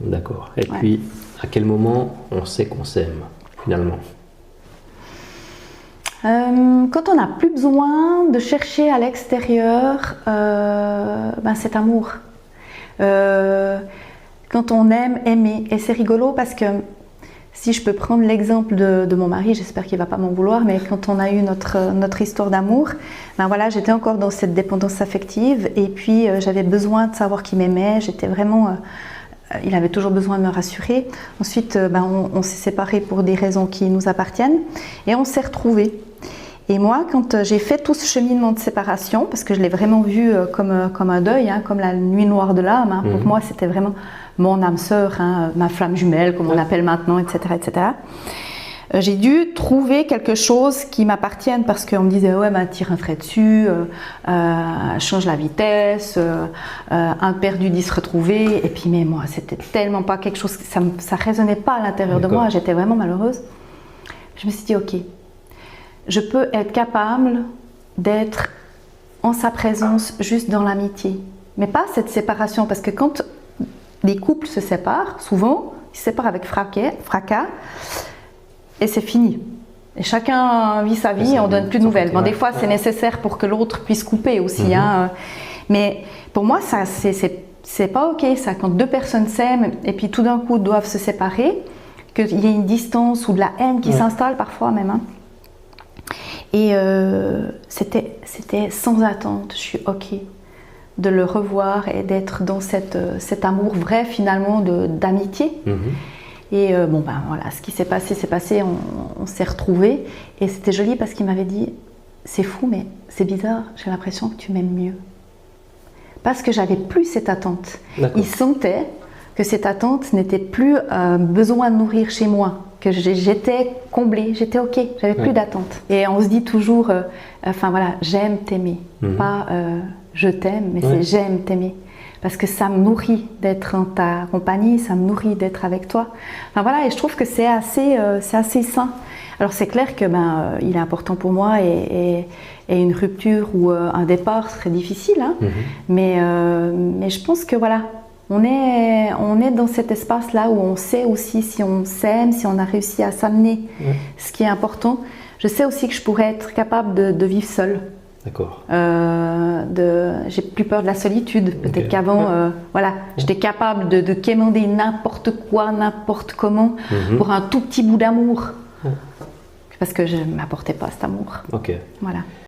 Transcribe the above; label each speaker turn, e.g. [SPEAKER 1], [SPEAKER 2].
[SPEAKER 1] D'accord. Et puis, à quel moment on sait qu'on s'aime, finalement?
[SPEAKER 2] Quand on n'a plus besoin de chercher à l'extérieur cet amour. Quand on aime, aimer. Et c'est rigolo parce que si je peux prendre l'exemple de mon mari, j'espère qu'il ne va pas m'en vouloir, mais quand on a eu notre histoire d'amour, j'étais encore dans cette dépendance affective et puis j'avais besoin de savoir qu'il m'aimait, j'étais vraiment... il avait toujours besoin de me rassurer. Ensuite, on s'est séparés pour des raisons qui nous appartiennent et on s'est retrouvés. Et moi, quand j'ai fait tout ce cheminement de séparation, parce que je l'ai vraiment vu comme un deuil, comme la nuit noire de l'âme, pour moi c'était vraiment mon âme sœur, ma flamme jumelle, comme on l'appelle maintenant, etc. etc. J'ai dû trouver quelque chose qui m'appartienne parce qu'on me disait ouais, tire un trait dessus, change la vitesse, un perdu dit se retrouver. Et puis mais moi, c'était tellement pas quelque chose, ça résonnait pas à l'intérieur de moi, j'étais vraiment malheureuse. Je me suis dit ok, je peux être capable d'être en sa présence juste dans l'amitié. Mais pas cette séparation, parce que quand les couples se séparent, souvent, ils se séparent avec fracas, et c'est fini. Et chacun vit sa vie et on ne donne plus de nouvelles. Bon, des fois, c'est nécessaire pour que l'autre puisse couper aussi. Mais pour moi, ça, c'est pas ok, ça. Quand deux personnes s'aiment et puis tout d'un coup doivent se séparer, qu'il y ait une distance ou de la haine qui s'installe parfois même. Et c'était sans attente, je suis ok de le revoir et d'être dans cet amour vrai finalement d'amitié. Et voilà, ce qui s'est passé, on s'est retrouvés et c'était joli parce qu'il m'avait dit c'est fou mais c'est bizarre, j'ai l'impression que tu m'aimes mieux. Parce que j'avais plus cette attente. Il sentait que cette attente n'était plus besoin de nourrir chez moi, que j'étais comblée, j'étais ok, j'avais plus d'attente. Et on se dit toujours, j'aime t'aimer, pas je t'aime, mais c'est j'aime t'aimer. Parce que ça me nourrit d'être en ta compagnie, ça me nourrit d'être avec toi. Et je trouve que c'est assez sain. Alors c'est clair que il est important pour moi et une rupture ou un départ serait difficile, mais je pense que voilà, on est dans cet espace-là où on sait aussi si on s'aime, si on a réussi à s'amener ce qui est important. Je sais aussi que je pourrais être capable de vivre seule.
[SPEAKER 1] D'accord.
[SPEAKER 2] J'ai plus peur de la solitude. Peut-être qu'avant, j'étais capable de quémander n'importe quoi, n'importe comment, pour un tout petit bout d'amour. Parce que je ne m'apportais pas cet amour.
[SPEAKER 1] Ok.
[SPEAKER 2] Voilà.